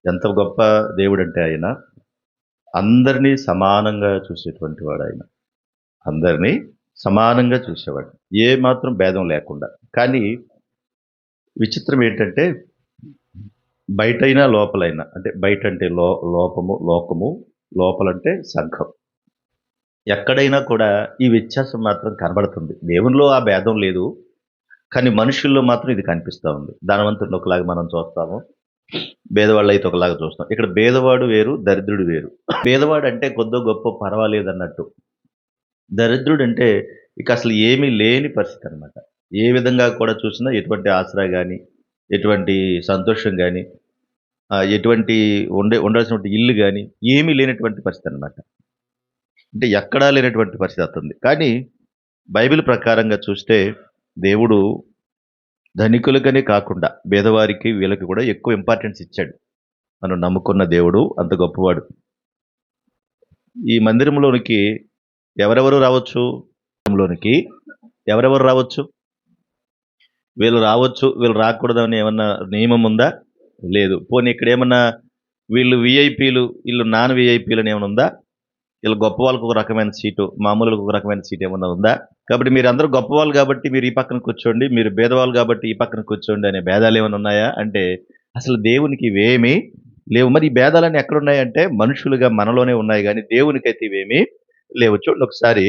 ఎంత గొప్ప దేవుడంటే ఆయన అందరినీ సమానంగా చూసేటువంటి వాడాయన. అందరినీ సమానంగా చూసేవాడు. ఏ మాత్రం భేదం లేకుండా. కానీ విచిత్రం ఏంటంటే బయటైనా, లోపలైనా అంటే బయటంటే లోపము, లోకము, లోపలంటే సంఘం. ఎక్కడైనా కూడా ఈ వ్యత్యాసం మాత్రం కనబడుతుంది. దేవునిలో ఆ భేదం లేదు. కానీ మనుషుల్లో మాత్రం ఇది కనిపిస్తా ఉంది. ధనవంతుడిని ఒకలాగా మనం చూస్తాము. పేదవాళ్ళైతే ఒకలాగా చూస్తాం. ఇక్కడ పేదవాడు వేరు, దరిద్రుడు వేరు. పేదవాడంటే కొద్దో గొప్పో పర్వాలేదన్నట్టు. దరిద్రుడంటే ఇక అసలు ఏమీ లేని పరిస్థితనమాట. ఏ విధంగా కూడా చూసినా ఎటువంటి ఆసరా గాని, ఎటువంటి సంతోషం గాని, ఎటువంటి ఉండాల్సినటువంటి ఇల్లు గాని, ఏమీ లేనటువంటి పరిస్థితనమాట. అంటే ఎక్కడా లేనటువంటి పరిస్థితి అతనిది. కానీ బైబిల్ ప్రకారంగా చూస్తే దేవుడు ధనికులకనే కాకుండా పేదవారికి వీళ్ళకి కూడా ఎక్కువ ఇంపార్టెన్స్ ఇచ్చాడు. మనం నమ్ముకున్న దేవుడు అంత గొప్పవాడు. ఈ మందిరంలోనికి ఎవరెవరు రావచ్చు? లోనికి ఎవరెవరు రావచ్చు? వీళ్ళు రావచ్చు, వీళ్ళు రాకూడదని ఏమన్నా నియమం ఉందా? లేదు. పోనీ ఇక్కడేమన్నా వీళ్ళు వీఐపీలు, వీళ్ళు నాన్ వీఐపీలని ఏమైనా ఉందా? వీళ్ళు గొప్ప వాళ్ళకి ఒక రకమైన సీటు, మామూలులకు ఒక రకమైన సీట్ ఏమన్నా ఉందా? కాబట్టి మీరందరూ గొప్పవాళ్ళు కాబట్టి మీరు ఈ పక్కన కూర్చోండి, మీరు పేదవాళ్ళు కాబట్టి ఈ పక్కన కూర్చోండి అనే భేదాలు ఏమైనా ఉన్నాయా? అంటే అసలు దేవునికి ఇవేమీ లేవు. మరి ఈ భేదాలన్నీ ఎక్కడున్నాయంటే మనుషులుగా మనలోనే ఉన్నాయి గానీ దేవునికైతే ఇవేమీ లేవు. చూడండి ఒకసారి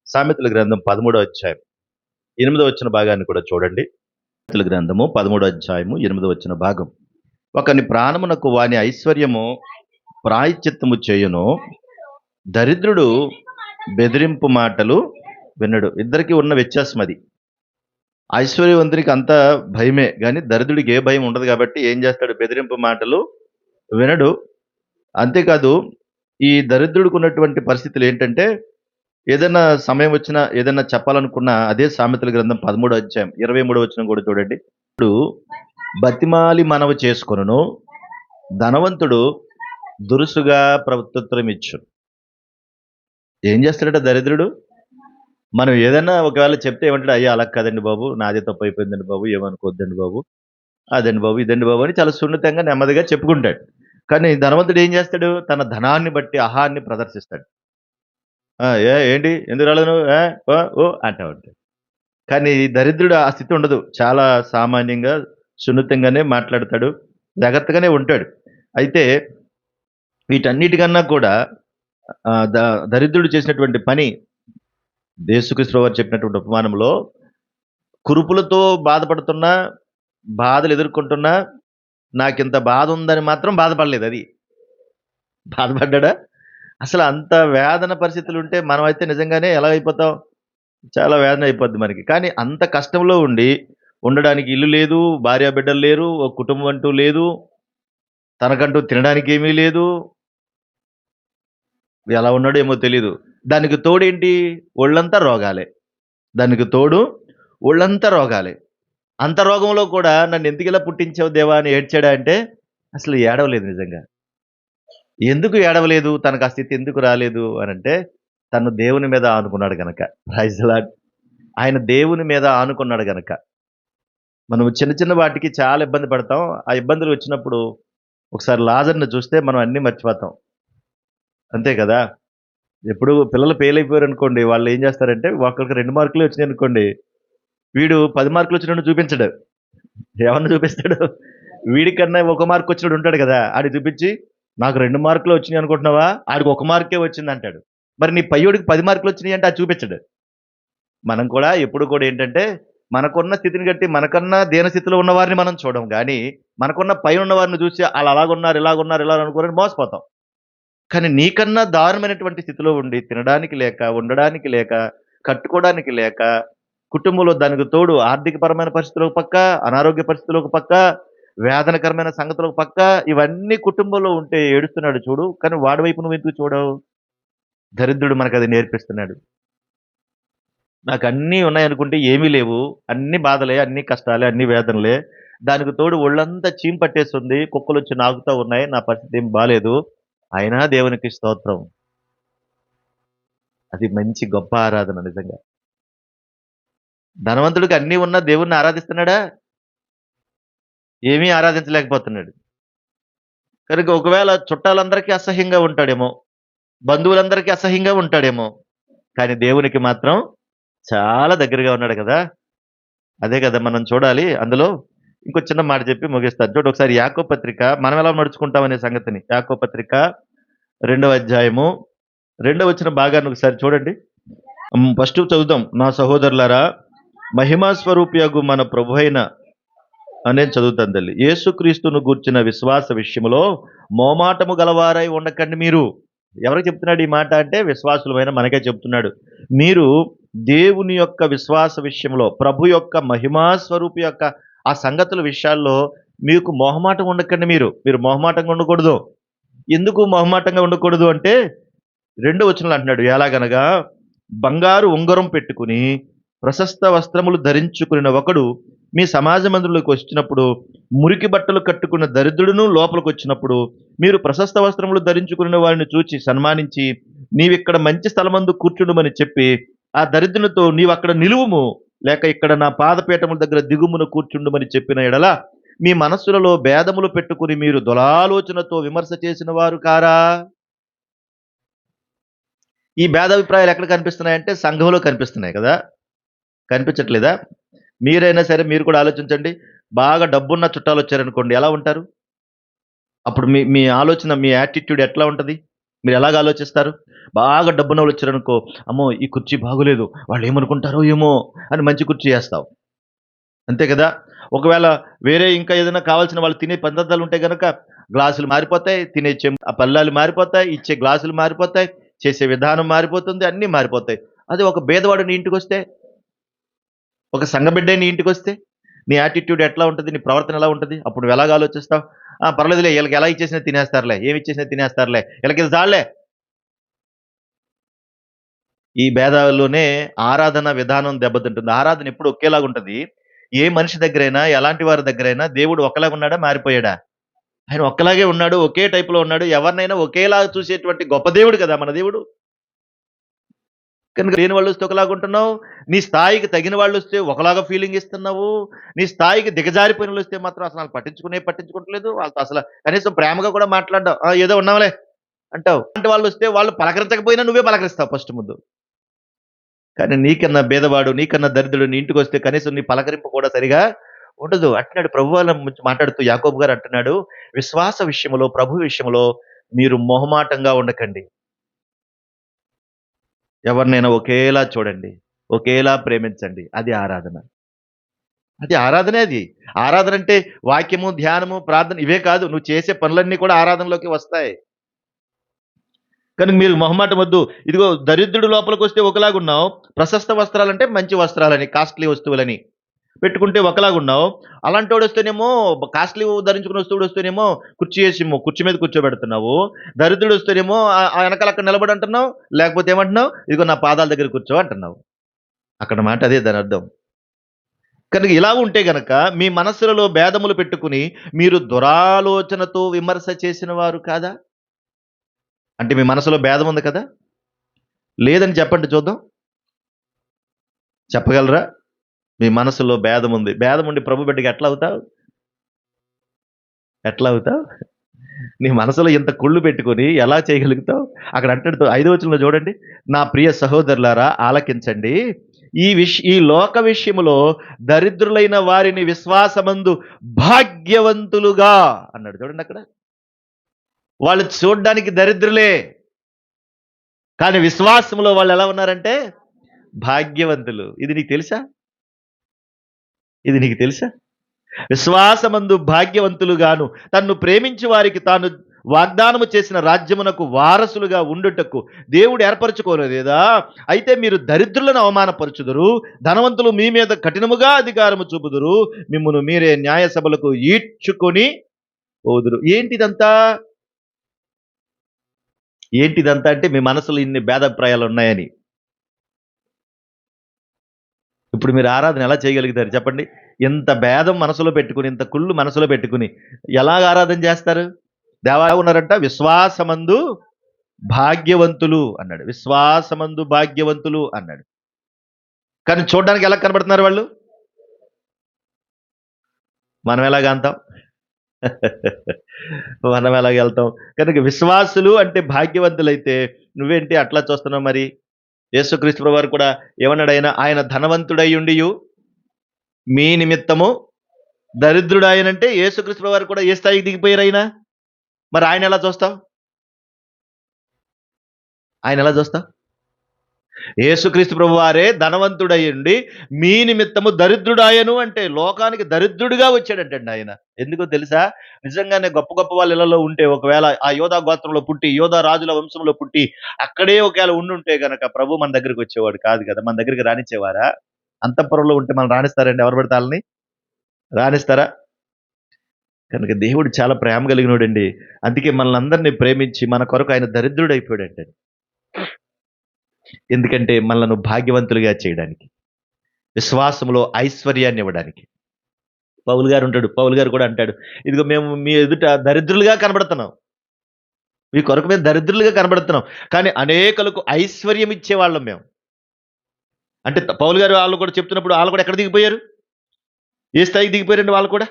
సామెతల గ్రంథం 13వ అధ్యాయం 8వ వచన భాగాన్ని కూడా చూడండి. సామెతల గ్రంథము 13వ అధ్యాయము 8వ వచన భాగం. ఒకని ప్రాణమునకు వాని ఐశ్వర్యము ప్రాయశ్చిత్తము చేయును, దరిద్రుడు బెదిరింపు మాటలు వినడు. ఇద్దరికి ఉన్న వ్యత్యాసం అది. ఐశ్వర్యవంతునికి అంతా భయమే గాని దరిద్రుడికి ఏ భయం ఉండదు కాబట్టి ఏం చేస్తాడు? బెదిరింపు మాటలు వినడు. అంతేకాదు ఈ దరిద్రుడికి ఉన్నటువంటి పరిస్థితులు ఏంటంటే ఏదైనా సమయం వచ్చినా ఏదైనా చెప్పాలనుకున్నా అదే సామెతల గ్రంథం 13వ అధ్యాయం 23వ వచనం కూడా చూడండి. ఇప్పుడు బతిమాలి మనవి చేసుకొనును, ధనవంతుడు దురుసుగా ప్రత్యుత్తరం ఇచ్చు. ఏం చేస్తాడట దరిద్రుడు? మనం ఏదన్నా ఒకవేళ చెప్తే ఏమంటాడు? అయ్యా అలా కాదండి బాబు, నాదే తప్పు అయిపోయిందండి బాబు, ఏమనుకోవద్దండి బాబు, అదండి బాబు, ఇదండి బాబు అని చాలా సున్నితంగా నెమ్మదిగా చెప్పుకుంటాడు. కానీ ధనవంతుడు ఏం చేస్తాడు? తన ధనాన్ని బట్టి అహాన్ని ప్రదర్శిస్తాడు. ఏంటి ఎందుకు రాలేదు నువ్వు? ఓ ఓ అంటా ఉంటాడు. కానీ ఈ దరిద్రుడు ఆ స్థితి ఉండదు. చాలా సామాన్యంగా, సున్నితంగానే మాట్లాడతాడు. జాగ్రత్తగానే ఉంటాడు. అయితే వీటన్నిటికన్నా కూడా ఆహ్, ద దరిద్రుడు చేసినటువంటి పని యేసుక్రీస్తు వారు చెప్పినటువంటి ఉపమానంలో కురుపులతో బాధపడుతున్నా, బాధలు ఎదుర్కొంటున్నా, నాకింత బాధుందని మాత్రం బాధపడలేదది. బాధపడ్డాడా? అసలు అంత వేదన పరిస్థితులుంటే మనమైతే నిజంగానే ఎలా అయిపోతాం? చాలా వేదన అయిపోద్ది మనకి. కానీ అంత కష్టంలో ఉండి, ఉండడానికి ఇల్లు లేదు, భార్యాబిడ్డలు లేరు, ఒక కుటుంబం అంటూ లేదు, తనకంటూ తినడానికేమీ లేదు. ఎలా ఉన్నాడో ఏమో తెలీదు. దానికి తోడేంటి? ఒళ్ళంతా రోగాలే. దానికి తోడు ఒళ్ళంతా రోగాలే. అంత రోగంలో కూడా నన్నెందుకిలా పుట్టించావు దేవా అని ఏడ్చాడా అంటే, అసలు ఏడవలేదు నిజంగా. ఎందుకు ఏడవలేదు? తనకు ఆ స్థితి ఎందుకు రాలేదు అనంటే, తను దేవుని మీద ఆనుకున్నాడు గనక. Praise the lord. ఆయన దేవుని మీద ఆనుకున్నాడు గనక. మనం చిన్న చిన్న వాటికి చాలా ఇబ్బంది పడతాం. ఆ ఇబ్బందులు వచ్చినప్పుడు ఒకసారి లాజర్‌ని చూస్తే మనం అన్నీ మర్చిపోతాం. అంతే కదా! ఎప్పుడు పిల్లలు ఫెయిల్ అయిపోయారనుకోండి, వాళ్ళేం చేస్తారంటే ఒకళ్ళకి 2 మార్కులే వచ్చినాయనుకోండి, వీడు 10 మార్కులొచ్చినోడిని చూపించడు. ఏమన్నా చూపిస్తాడు? వీడికన్నా ఒక మార్క్ వచ్చినోడు ఉంటాడు కదా! ఆడికి చూపించి, "నాకు 2 మార్కులే వచ్చినాయి అనుకుంటున్నావా? ఆడికి 1 మార్కే వచ్చిందంటాడు." మరి నీ పయ్యోడికి 10 మార్కులొచ్చినాయి అంటే అది చూపించడు. మనం కూడా ఎప్పుడు కూడా ఏంటంటే, మనకున్న స్థితిని బట్టి మనకన్నా దీన స్థితిలో ఉన్నవారిని మనం చూడం గానీ, మనకున్న పైనున్న వారిని చూసి ఆళ్ళు అలాగున్నారు, ఇలాగున్నారు, ఇలా అనుకోని మోసపోతాం. కానీ నీకన్నా దారుణమైనటువంటి స్థితిలో ఉండి, తినడానికి లేక, ఉండడానికి లేక, కట్టుకోవడానికి లేక, కుటుంబంలో దానికి తోడు ఆర్థికపరమైన పరిస్థితులు ఒక పక్క, అనారోగ్య పరిస్థితులు ఒక పక్క, వేదనకరమైన సంగతులు ఒక పక్క, ఇవన్నీ కుటుంబంలో ఉంటే ఏడుస్తున్నాడు చూడు. కానీ వాడి వైపు నువ్వెందుకు చూడవు? దరిద్రుడు మనకది నేర్పిస్తున్నాడు. నాకన్నీ ఉన్నాయనుకుంటే ఏమీ లేవు. అన్ని బాధలే, అన్ని కష్టాలే, అన్ని వేదనలే. దానికి తోడు ఒళ్ళంతా చీము పట్టేస్తుంది. కుక్కలొచ్చి నాకుతా ఉన్నాయి. నా పరిస్థితి ఏం బాలేదు. అయినా దేవునికి స్తోత్రం. అది మంచి గొప్ప ఆరాధన నిజంగా. ధనవంతుడికి అన్నీ ఉన్నా దేవుడిని ఆరాధిస్తున్నాడా? ఏమీ ఆరాధించలేకపోతున్నాడు. కనుక ఒకవేళ చుట్టాలందరికీ అసహ్యంగా ఉంటాడేమో, బంధువులందరికీ అసహ్యంగా ఉంటాడేమో, కానీ దేవునికి మాత్రం చాలా దగ్గరగా ఉన్నాడు కదా! అదే కదా మనం చూడాలి. అందులో ఇంకో చిన్న మాట చెప్పి ముగిస్తాను. చూడు ఒకసారి యాకోబు పత్రిక మనం ఎలా నడుచుకుంటామనే సంగతిని. యాకోబు పత్రిక 2వ అధ్యాయము 2వ వచనం భాగాన్ని ఒకసారి చూడండి. ఫస్ట్ చదువుదాం. నా సహోదరులారా, మహిమా స్వరూపియగు మన ప్రభువైన నేను చదువుతాను తల్లి. యేసుక్రీస్తును గూర్చిన విశ్వాస విషయములో మోమాటము గలవారై ఉండకండి మీరు. ఎవరికి చెప్తున్నాడు ఈ మాట అంటే విశ్వాసులమైన మనకే చెప్తున్నాడు. మీరు దేవుని యొక్క విశ్వాస విషయంలో ప్రభు యొక్క మహిమా స్వరూపి యొక్క ఆ సంగతుల విషయాల్లో మీకు మొహమాటం ఉండకండి మీరు మొహమాటంగా ఉండకూడదు. ఎందుకు మొహమాటంగా ఉండకూడదు అంటే రెండో వచనంలో అంటున్నాడు ఎలాగనగా బంగారు ఉంగరం పెట్టుకుని ప్రశస్త వస్త్రములు ధరించుకున్న ఒకడు మీ సమాజ మందిరంలోకి వచ్చినప్పుడు మురికి బట్టలు కట్టుకున్న దరిద్రుడును లోపలికి వచ్చినప్పుడు మీరు ప్రశస్త వస్త్రములు ధరించుకున్న వారిని చూచి సన్మానించి నీవిక్కడ మంచి స్థలమందు కూర్చుండుమని చెప్పి ఆ దరిద్రునితో నీవు అక్కడ నిలువుము లేక ఇక్కడ నా పాదపీఠముల దగ్గర దిగుమును కూర్చుండుమని చెప్పిన ఎడల మీ మనస్సులలో భేదములు పెట్టుకుని మీరు దులాలోచనతో విమర్శ చేసిన వారు కారా. ఈ భేదాభిప్రాయాలు ఎక్కడ కనిపిస్తున్నాయంటే సంఘంలో కనిపిస్తున్నాయి కదా, కనిపించట్లేదా? మీరైనా సరే మీరు కూడా ఆలోచించండి. బాగా డబ్బున్న చుట్టాలు వచ్చారనుకోండి, ఎలా ఉంటారు? అప్పుడు మీ మీ ఆలోచన, మీ యాటిట్యూడ్ ఎట్లా ఉంటది? మీరు ఎలాగ ఆలోచిస్తారు? బాగా డబ్బున్నోళ్ళు వచ్చారనుకో, అమ్మో ఈ కుర్చీ బాగోలేదు, వాళ్ళు ఏమనుకుంటారో ఏమో అని మంచి కుర్చీ ఏస్తావు. అంతే కదా? ఒకవేళ వేరే ఇంకా ఏదైనా కావాల్సిన వాళ్ళు తినే పదార్థాలు ఉంటే గనక గ్లాసులు మారిపోతాయి, తినే ఆ పళ్ళాలు మారిపోతాయి, ఇచ్చే గ్లాసులు మారిపోతాయి, చేసే విధానం మారిపోతుంది, అన్నీ మారిపోతాయి. అదే ఒక బీదవాడు నీ ఇంటికొస్తే, ఒక సంఘబిడ్డే నీ ఇంటికొస్తే నీ యాటిట్యూడ్ ఎట్లా ఉంటది? నీ ప్రవర్తన ఎలా ఉంటది? అప్పుడు నువ్వు ఎలాగ ఆలోచిస్తావు? పర్లేదులే ఈళ్ళకి ఎలా ఇచ్చేసినా తినేస్తారులే, ఏమి ఇచ్చేసినా తినేస్తారులే, ఈళ్ళకి ఇది చాలులే. ఈ భేదాల్లోనే ఆరాధన విధానం దెబ్బతింటుంది. ఆరాధన ఎప్పుడు ఒకేలాగుంటది. ఏ మనిషి దగ్గరైనా, ఎలాంటి వారి దగ్గరైనా దేవుడు ఒకలాగా ఉన్నాడా? మారిపోయాడా? ఆయన ఒక్కలాగే ఉన్నాడు. ఒకే టైప్‌లో ఉన్నాడు. ఎవరినైనా ఒకేలాగా చూసేటువంటి గొప్ప దేవుడు కదా మన దేవుడు. కనుక లేని వాళ్ళొస్తే ఒకలాగుంటున్నావు. నీ స్థాయికి తగిన వాళ్ళొస్తే ఒకలాగా ఫీలింగ్ ఇస్తున్నావు. నీ స్థాయికి దిగజారిపోయినోళ్ళొస్తే మాత్రం అసలు పట్టించుకోవట్లేదు. వాళ్ళతో అసలు కనీసం ప్రేమగా కూడా మాట్లాడవు. ఏదో ఉన్నాంలే అంటావు. అలాంటి వాళ్ళొస్తే వాళ్ళు పలకరించకపోయినా నువ్వే పలకరిస్తావు ఫస్ట్ ముందు. కానీ నీకన్నా బీదవాడు, నీకన్నా దరిద్రుడు నీ ఇంటికొస్తే కనీసం నీ పలకరింపు కూడా సరిగా ఉండదు. అంటున్నాడు ప్రభువు వాళ్ళ మాట్లాడుతూ యాకోబు గారు అంటున్నాడు, విశ్వాస విషయంలో, ప్రభు విషయంలో మీరు మొహమాటంగా ఉండకండి. ఎవరినైనా ఒకేలా చూడండి. ఒకేలా ప్రేమించండి. అది ఆరాధన. అది ఆరాధనే అది. ఆరాధన అంటే వాక్యము, ధ్యానము, ప్రార్థన ఇవే కాదు. నువ్వు చేసే పనులన్నీ కూడా ఆరాధనలోకి వస్తాయి. కనుక మీరు మొహమాటం వద్దు. ఇదిగో దరిద్రుడు లోపలికొస్తే ఒకలాగున్నావు. ప్రశస్త వస్త్రాలంటే మంచి వస్త్రాలని, కాస్ట్‌లీ వస్తువులని పెట్టుకుంటే ఒకలాగున్నావు. అలాంటోడొస్తేనేమో కాస్ట్‌లీ ధరించుకున్న వస్తువుడొస్తేనేమో కుర్చీ మీద కూర్చోబెడుతున్నావు. దరిద్రుడొస్తేనేమో ఆ ఎనకాల అక్కడ నిలబడు అంటున్నావు. లేకపోతే ఏమంటున్నావు? ఇదిగో నా పాదాల దగ్గర కూర్చో అంటున్నావు. అక్కడ మాట అదే దానర్థం. కనుక ఇలా ఉంటే గనక మీ మనస్సులలో భేదములు పెట్టుకుని మీరు దురాలోచనతో విమర్శ చేసిన వారు కాదా? అంటే మీ మనసులో భేదం ఉంది కదా? లేదని చెప్పండి చూద్దాం. చెప్పగలరా? మీ మనసులో భేదం ఉంది. భేదం ఉండి ప్రభు బిడ్డకి ఎట్లా అవుతావు? ఎట్లా అవుతావు? నీ మనసులో ఇంత కుళ్ళు పెట్టుకొని ఎలా చేయగలుగుతావు? అక్కడ అంటాడు 5వ వచనంలో చూడండి. నా ప్రియ సహోదరులారా ఆలకించండి. ఈ లోక విషయములో దరిద్రులైన వారిని విశ్వాసమందు భాగ్యవంతులుగా అన్నాడు చూడండి అక్కడ. వాళ్ళు చూడ్డానికి దరిద్రులే. కానీ విశ్వాసములో వాళ్ళు ఎలా ఉన్నారంటే భాగ్యవంతులు. ఇది నీకు తెలుసా? ఇది నీకు తెలుసా? విశ్వాసమందు భాగ్యవంతులుగాను తన్ను ప్రేమించి వారికి తాను వాగ్దానము చేసిన రాజ్యమునకు వారసులుగా ఉండుటకు దేవుడు ఏర్పరచుకోలేదా? అయితే మీరు దరిద్రులను అవమానపరచుదురు, ధనవంతులు మీ మీద కఠినముగా అధికారము చూపుదురు, మిమ్మును మీరే న్యాయ సభలకు ఈడ్చుకొని పోదురు. ఏంటిదంతా అంటే మీ మనసులో ఇన్ని భేదాభిప్రాయాలు ఉన్నాయని. ఇప్పుడు మీరు ఆరాధన ఎలా చేయగలుగుతారు చెప్పండి? ఇంత భేదం మనసులో పెట్టుకుని, ఇంత కుళ్ళు మనసులో పెట్టుకుని ఎలాగ ఆరాధన చేస్తారు? దేవా ఉన్నారంట విశ్వాసమందు భాగ్యవంతులు అన్నాడు. విశ్వాసమందు భాగ్యవంతులు అన్నాడు. కానీ చూడడానికి ఎలా కనబడుతున్నారు వాళ్ళు? మనం ఎలాగ అంటాం? మనం ఎలాగెళ్తాం? కనుక విశ్వాసులు అంటే భాగ్యవంతులైతే నువ్వేంటి అట్లా చూస్తున్నావు మరి? యేసుక్రీస్తు ప్రభువారు కూడా ఏమన్నాడాయన? ఆయన ధనవంతుడయ్యుండియు మీ నిమిత్తము దరిద్రుడాయనంటే యేసుక్రీస్తు ప్రభువారు కూడా ఏ స్థాయికి దిగిపోయారాయన? మరి ఆయనెలా చూస్తావు? ఆయనెలా చూస్తావు? యేసుక్రీస్తు ప్రభువారే ధనవంతుడయ్యుండి మీ నిమిత్తము దరిద్రుడాయను అంటే లోకానికి దరిద్రుడిగా వచ్చాడంటండి ఆయన. ఎందుకో తెలుసా? నిజంగానే గొప్ప గొప్ప వాళ్ళ ఇళ్ళలో ఉంటే ఒకవేళ ఆ యోధా గోత్రంలో పుట్టి, యోధా రాజుల వంశంలో పుట్టి, అక్కడే ఒకవేళ ఉండుంటే గనక ప్రభు మన దగ్గరికొచ్చేవాడు కాదు కదా! మన దగ్గరికి రానిచ్చేవారా? అంతఃపురంలో ఉంటే మనల్ని రానిస్తారండి ఎవరు పడితే ఆళ్ళని? రానిస్తారా? కనుక దేవుడు చాలా ప్రేమ కలిగినోడండి. అందుకే మనల్నందరిని ప్రేమించి మన కొరకు ఆయన దరిద్రుడైపోయాడంటండి. ఎందుకంటే మనలను భాగ్యవంతులుగా చేయడానికి. విశ్వాసములో ఐశ్వర్యాన్ని ఇవ్వడానికి. పౌలు గారు ఉంటాడు. పౌలు గారు కూడా అంటాడు, ఇదిగో మేము మీ ఎదుట దరిద్రులుగా కనబడుతున్నాం. మీ కొరకు మేము దరిద్రులుగా కనబడుతున్నాం. కానీ అనేకులకు ఐశ్వర్యం ఇచ్చేవాళ్ళం మేము. అంటే పౌలు గారు ఆళ్ళు కూడా చెప్తున్నప్పుడు ఆళ్ళు కూడా ఎక్కడ దిగిపోయారు? ఏ స్థాయికి దిగిపోయారండి వాళ్ళు కూడా?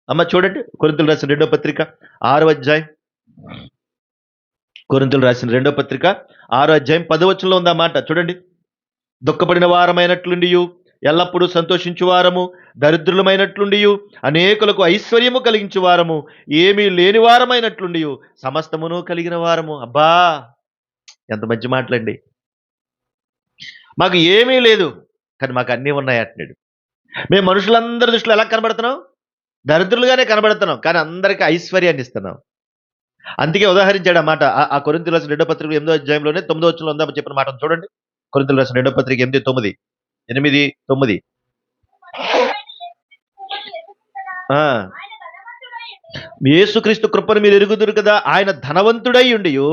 అమ్మ చూడండి కొరింథీయులు రాసిన రెండో పత్రిక 6వ అధ్యాయం. కొరింథీయులు రాసిన రెండో పత్రిక 6వ అధ్యాయం 10వ వచనంలో ఉంది ఆ మాట చూడండి. దుఃఖపడిన వారమైనట్లుండియు ఎల్లప్పుడూ సంతోషించు వారము, దరిద్రులమైనట్లుండియు అనేకులకు ఐశ్వర్యము కలిగించు వారము, ఏమీ లేని వారమైనట్లుండియు సమస్తమును కలిగిన వారము. అబ్బా! ఎంత మంచి మాటలండి. మాకు ఏమీ లేదు, కానీ మాకు అన్నీ ఉన్నాయి అంటున్నాడు. మేము మనుషులందరి దృష్టిలో ఎలా కనబడుతున్నాం? దరిద్రులుగానే కనబడుతున్నాం, కానీ అందరికీ ఐశ్వర్యాన్ని ఇస్తున్నాం. అందుకే ఉదాహరించాడు ఆ మాట. ఆ కొరింథీయులు రాసిన రెండో పత్రిక 8వ అధ్యాయంలోనే 9వ వచనంలో ఉందామని చెప్పిన మాట చూడండి. కొరింథీయులు రాసిన రెండో పత్రిక 8, 9. 8, 9. ఆ! యేసుక్రీస్తు కృపను మీరు ఎరుగుదురు కదా! ఆయన ధనవంతుడై ఉండియు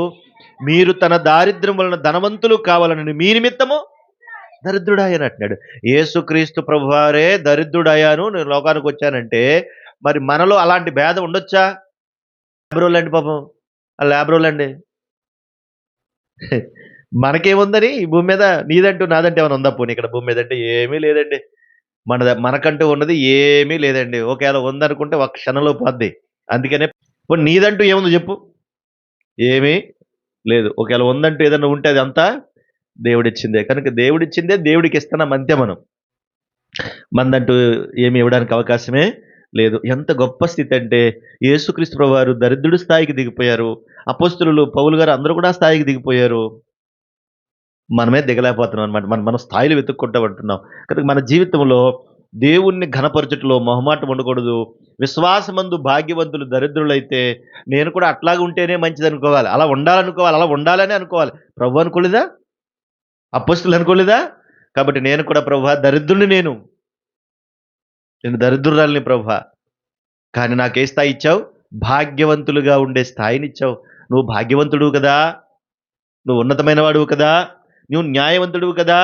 మీరు తన దారిద్ర్యం వలన ధనవంతులు కావాలని మీ నిమిత్తము దరిద్రుడాయను అంటున్నాడు. యేసుక్రీస్తు ప్రభువారే దరిద్రుడయ్యాను నేను లోకానికి వచ్చానంటే మరి మనలో అలాంటి భేదం ఉండొచ్చా? లేబరోళ్ళండి పాపం. లేబరోళ్ళండి. మనకేముందని ఈ భూమి మీద నీదంటూ నాదంటూ ఏమైనా ఉందా పోనీ ఇక్కడ భూమి మీద అంటే ఏమీ లేదండి. మనకంటూ ఉన్నది ఏమీ లేదండి. ఒకవేళ ఉందనుకుంటే ఒక్క క్షణంలో పోద్ది. అందుకనే పోనీ నీదంటూ ఏముందో చెప్పు? ఏమీ లేదు. ఒకవేళ ఉందంటూ ఏదన్నా ఉంటే అదంతా దేవుడిచ్చిందే. కనుక దేవుడిచ్చిందే దేవుడికిస్తున్నాం అంతే మనం. మనదంటూ ఏమి ఇవ్వడానికి అవకాశమే లేదు. ఎంత గొప్ప స్థితి అంటే యేసుక్రీస్తు ప్రభువారు దరిద్రుడి స్థాయికి దిగిపోయారు. అపోస్తలులు పౌలు గారు అందరూ కూడా ఆ స్థాయికి దిగిపోయారు. మనమే దిగలేకపోతున్నాం అన్నమాట. మన స్థాయిలు వెతుక్కుంటూ ఉంటున్నాం. కనుక మన జీవితంలో దేవుణ్ణి ఘనపరచుటలో మొహమాటం ఉండకూడదు. విశ్వాసమందు భాగ్యవంతులు దరిద్రులైతే నేను కూడా అట్లాగా ఉంటేనే మంచిదనుకోవాలి. అలా ఉండాలనుకోవాలి. అలా ఉండాలని అనుకోవాలి. ప్రభు అనుకోలేదా? అపోస్తలులు అనుకోలేదా? కాబట్టి నేను కూడా ప్రభువా దరిద్రుడిని నేను దరిద్రురాలిని ప్రభువా. కానీ నాకే స్థాయి ఇచ్చావు? భాగ్యవంతులుగా ఉండే స్థాయినిచ్చావు. నువ్వు భాగ్యవంతుడువు కదా! నువ్వు ఉన్నతమైన వాడువు కదా! నువ్వు న్యాయవంతుడువు కదా!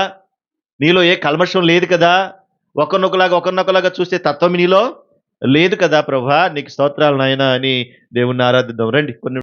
నీలో ఏ కల్మషం లేదు కదా! ఒకరినొకలాగా చూసే తత్వం నీలో లేదు కదా ప్రభువా! నీకు స్తోత్రాలు నాయనా అని దేవుణ్ణి ఆరాధిద్దాం రండి. కొన్ని